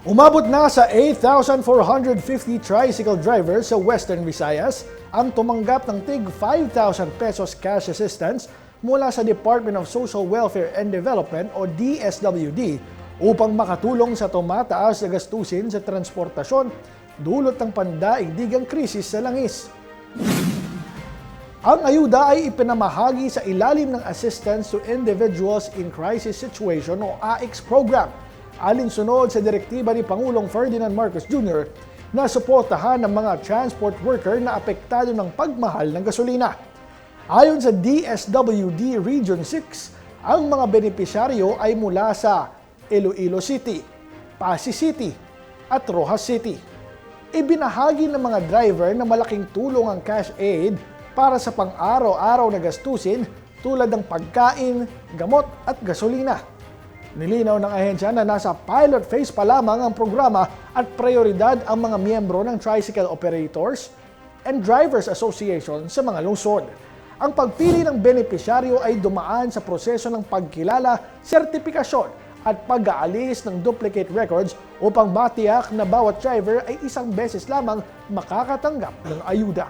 Umabot na sa 8,450 tricycle drivers sa Western Visayas ang tumanggap ng tig 5,000 pesos cash assistance mula sa Department of Social Welfare and Development o DSWD upang makatulong sa tumataas na gastusin sa transportasyon dulot ng pandaigdigang krisis sa langis. Ang ayuda ay ipinamahagi sa ilalim ng Assistance to Individuals in Crisis Situation o AICS program, alinsunod sa direktiba ni Pangulong Ferdinand Marcos Jr. na suportahan ng mga transport worker na apektado ng pagmahal ng gasolina. Ayon sa DSWD Region 6, ang mga benepisyaryo ay mula sa Iloilo City, Pasig City at Rojas City. Ibinahagi ng mga driver na malaking tulong ang cash aid para sa pang-araw-araw na gastusin tulad ng pagkain, gamot at gasolina. Nilinaw ng ahensya na nasa pilot phase pa lamang ang programa at prioridad ang mga miyembro ng Tricycle Operators and Drivers Association sa mga lungsod. Ang pagpili ng benepisyaryo ay dumaan sa proseso ng pagkilala, sertipikasyon at pag-aalis ng duplicate records upang matiyak na bawat driver ay isang beses lamang makakatanggap ng ayuda.